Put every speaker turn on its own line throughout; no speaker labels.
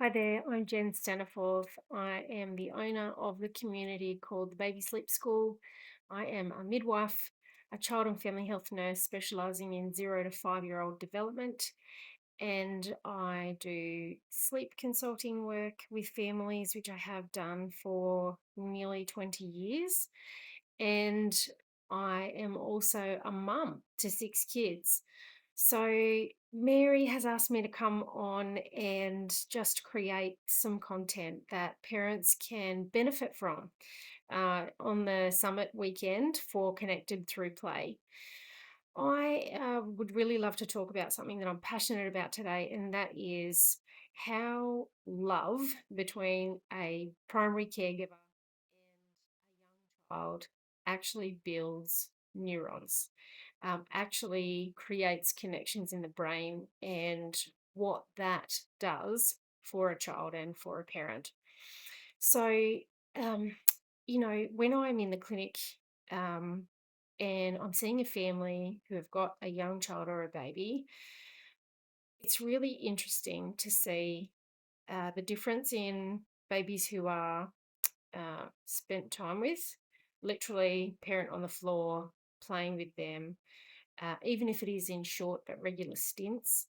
Hi there, I'm Jen Staniforth. I am the owner of the community called the Baby Sleep School. I am a midwife, a child and family health nurse specialising in 0 to 5 year old development, and I do sleep consulting work with families, which I have done for nearly 20 years. And I am also a mum to 6 kids. So Mary has asked me to come on and just create some content that parents can benefit from on the summit weekend for Connected Through Play. I would really love to talk about something that I'm passionate about today, and that is how love between a primary caregiver and a young child actually builds neurons, actually creates connections in the brain, and what that does for a child and for a parent. So, um, when I'm in the clinic, um, and I'm seeing a family who have got a young child or a baby, it's really interesting to see the difference in babies who are spent time with, literally parent on the floor, playing with them, even if it is in short but regular stints.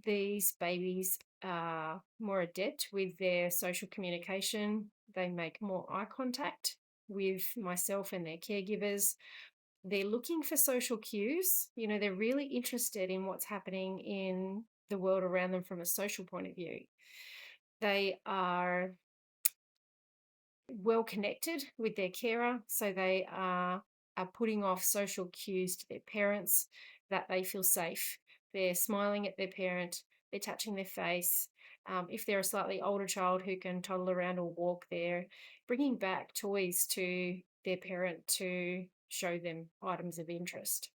These babies are more adept with their social communication. They make more eye contact with myself and their caregivers. They're looking for social cues. They're really interested in what's happening in the world around them from a social point of view. They are well connected with their carer, so they are putting off social cues to their parents that they feel safe. They're smiling at their parent, they're touching their face. If they're a slightly older child who can toddle around or walk, they're bringing back toys to their parent to show them items of interest.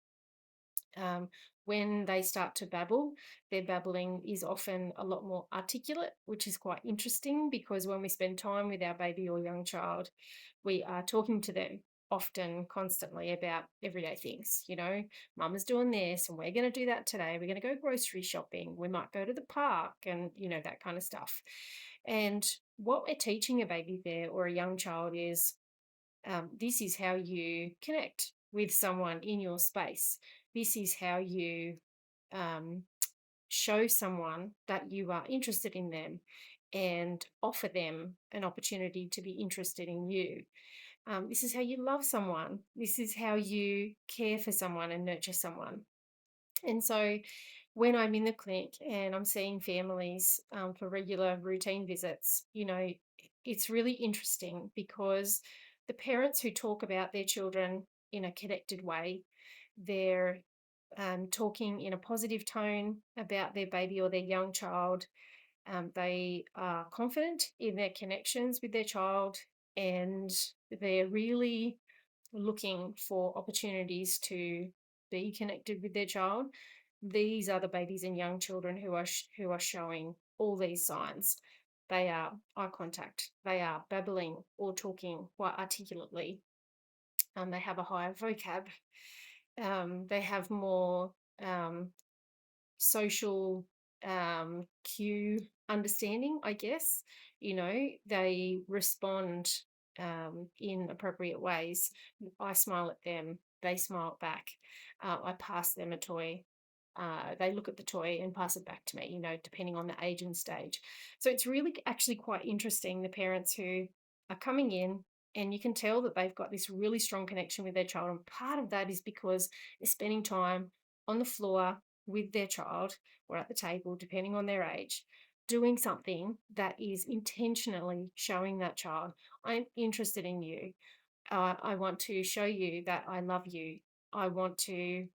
Um, when they start to babble, their babbling is often a lot more articulate, which is quite interesting because when we spend time with our baby or young child, we are talking to them often, constantly about everyday things. Mama's doing this and we're going to do that today. We're going to go grocery shopping. We might go to the park and, that kind of stuff. And what we're teaching a baby there or a young child is this is how you connect with someone in your space. This is how you um, show someone that you are interested in them and offer them an opportunity to be interested in you. This is how you love someone. This is how you care for someone and nurture someone. And so when I'm in the clinic and I'm seeing families for regular routine visits, it's really interesting because the parents who talk about their children in a connected way, they're talking in a positive tone about their baby or their young child. They are confident in their connections with their child, and they're really looking for opportunities to be connected with their child. These are the babies and young children who are showing all these signs. They are eye contact. They are babbling or talking quite articulately. They have a higher vocab. They have more social cue understanding, I guess. They respond in appropriate ways. I smile at them, they smile back. I pass them a toy. They look at the toy and pass it back to me, depending on the age and stage. So it's really actually quite interesting, the parents who are coming in, and you can tell that they've got this really strong connection with their child. And part of that is because they're spending time on the floor with their child or at the table, depending on their age, doing something that is intentionally showing that child, I'm interested in you. I want to show you that I love you. I want to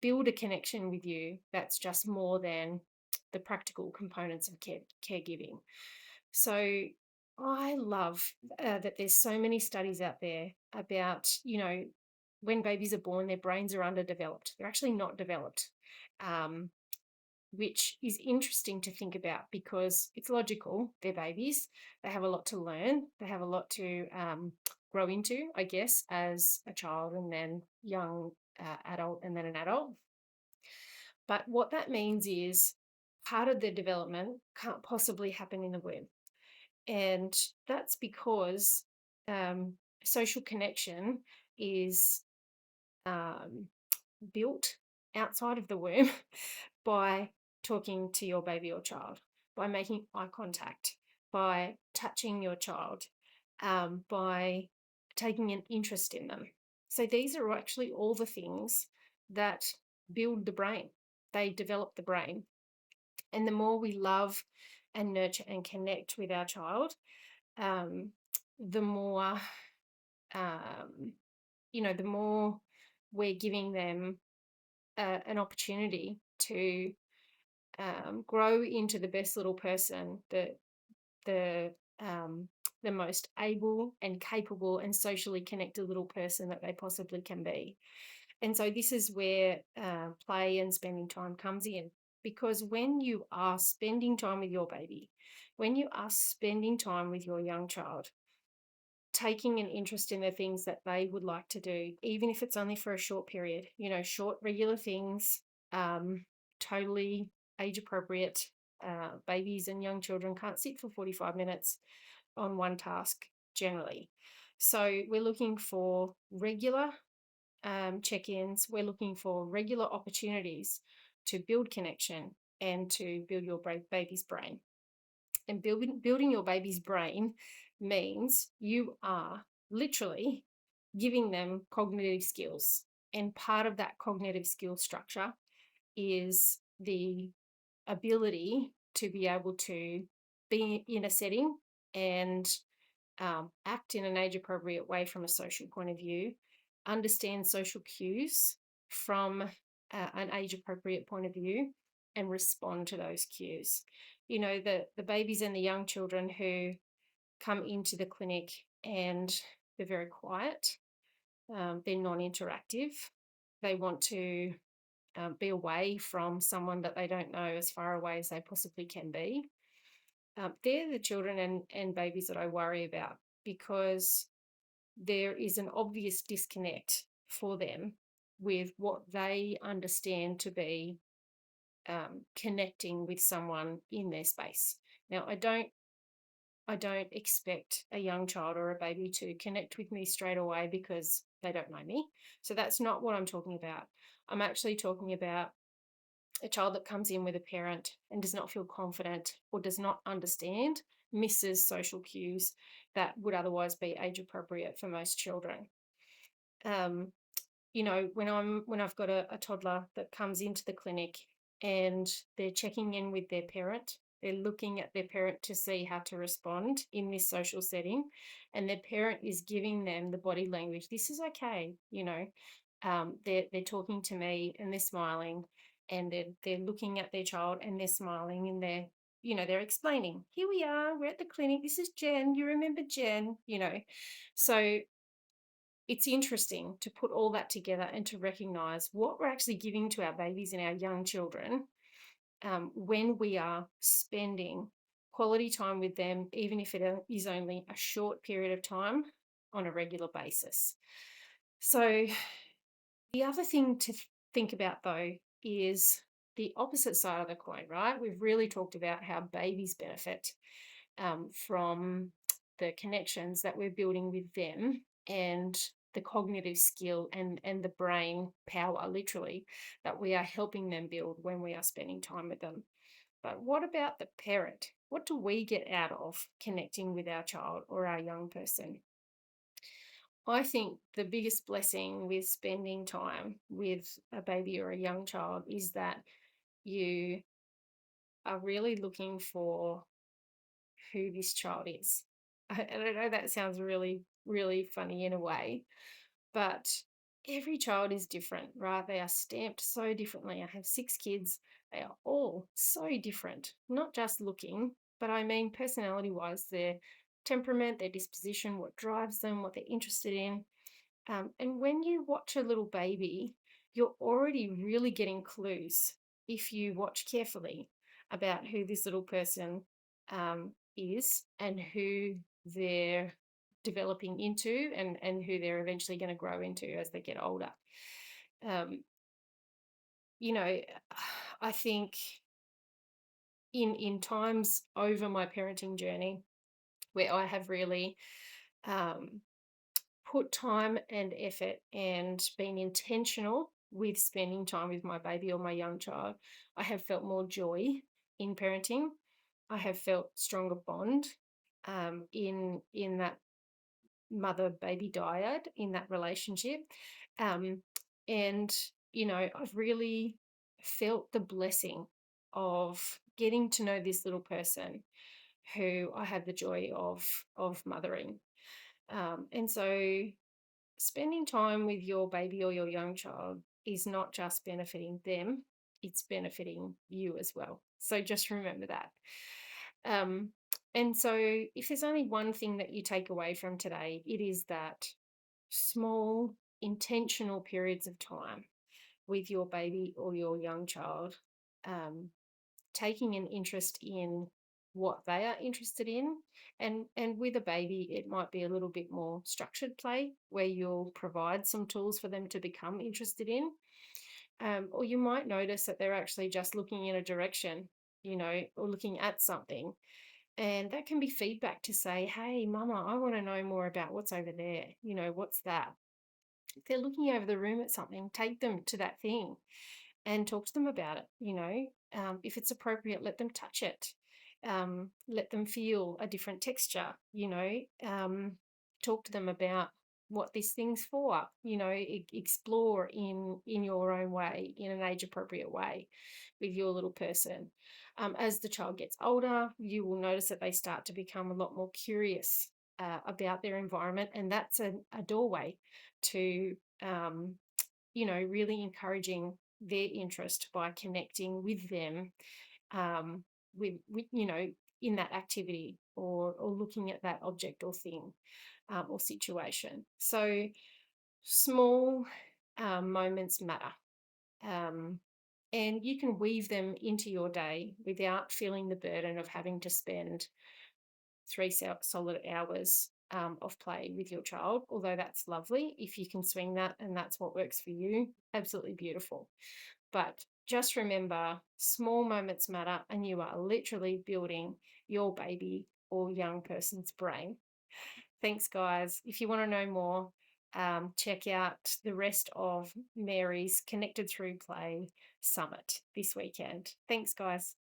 build a connection with you that's just more than the practical components of caregiving. So I love that there's so many studies out there about, when babies are born, their brains are underdeveloped. They're actually not developed, um, which is interesting to think about because it's logical. They're babies. They have a lot to learn. They have a lot to grow into, I guess, as a child and then young adult and then an adult. But what that means is part of their development can't possibly happen in the womb. And that's because um, social connection is um, built outside of the womb by talking to your baby or child, by making eye contact, by touching your child, by taking an interest in them. So these are actually all the things that build the brain. They develop the brain. And the more we love and nurture and connect with our child, um, the more, um, the more we're giving them an opportunity to grow into the best little person, the um, the most able and capable and socially connected little person that they possibly can be. And so this is where play and spending time comes in. Because when you are spending time with your baby, when you are spending time with your young child, taking an interest in the things that they would like to do, even if it's only for a short period, short, regular things, totally age appropriate. Babies and young children can't sit for 45 minutes on one task generally. So we're looking for regular check ins, we're looking for regular opportunities to build connection and to build your baby's brain. And building your baby's brain means you are literally giving them cognitive skills. And part of that cognitive skill structure is the ability to be able to be in a setting and act in an age appropriate way from a social point of view, understand social cues from an age appropriate point of view, and respond to those cues. The babies and the young children who come into the clinic and they're very quiet, they're non-interactive, they want to be away from someone that they don't know as far away as they possibly can be. They're the children and babies that I worry about, because there is an obvious disconnect for them with what they understand to be connecting with someone in their space. Now, I don't expect a young child or a baby to connect with me straight away because they don't know me. So that's not what I'm talking about. I'm actually talking about a child that comes in with a parent and does not feel confident or does not understand, misses social cues that would otherwise be age appropriate for most children. Um, when I've got a toddler that comes into the clinic and they're checking in with their parent, they're looking at their parent to see how to respond in this social setting, and their parent is giving them the body language. This is okay, they're talking to me and they're smiling, and they're looking at their child and they're smiling, and they're explaining, here we are, we're at the clinic, this is Jen, you remember Jen. So it's interesting to put all that together and to recognize what we're actually giving to our babies and our young children when we are spending quality time with them, even if it is only a short period of time on a regular basis. So the other thing to think about, though, is the opposite side of the coin, right? We've really talked about how babies benefit from the connections that we're building with them, and the cognitive skill and the brain power, literally, that we are helping them build when we are spending time with them. But what about the parent? What do we get out of connecting with our child or our young person? I think the biggest blessing with spending time with a baby or a young child is that you are really looking for who this child is. And I know that sounds really, really funny in a way, but every child is different, right? They are stamped so differently. I have 6 kids. They are all so different, not just looking, but I mean personality wise, their temperament, their disposition, what drives them, what they're interested in. And when you watch a little baby, you're already really getting clues, if you watch carefully, about who this little person is and who they're developing into, and who they're eventually going to grow into as they get older. Um, you know, I think in times over my parenting journey where I have really um, put time and effort and been intentional with spending time with my baby or my young child, I have felt more joy in parenting. I have felt stronger bond in that mother baby dyad, in that relationship. Um, and, I've really felt the blessing of getting to know this little person who I have the joy of mothering. And so spending time with your baby or your young child is not just benefiting them, it's benefiting you as well. So just remember that. Um, and so, if there's only one thing that you take away from today, it is that small, intentional periods of time with your baby or your young child, um, taking an interest in what they are interested in. And with a baby, it might be a little bit more structured play where you'll provide some tools for them to become interested in. Or you might notice that they're actually just looking in a direction, or looking at something. And that can be feedback to say, hey, mama, I want to know more about what's over there. What's that? If they're looking over the room at something, take them to that thing and talk to them about it. If it's appropriate, let them touch it. Let them feel a different texture. Talk to them about what this thing's for. Explore in your own way, in an age appropriate way, with your little person. As the child gets older, you will notice that they start to become a lot more curious about their environment, and that's a doorway to really encouraging their interest by connecting with them, with in that activity, or looking at that object or thing, or situation. So small moments matter. Um, and you can weave them into your day without feeling the burden of having to spend three solid hours of play with your child, although that's lovely. If you can swing that and that's what works for you, absolutely beautiful. But just remember, small moments matter, and you are literally building your baby or young person's brain. Thanks, guys. If you want to know more, check out the rest of Mary's Connected Through Play Summit this weekend. Thanks, guys.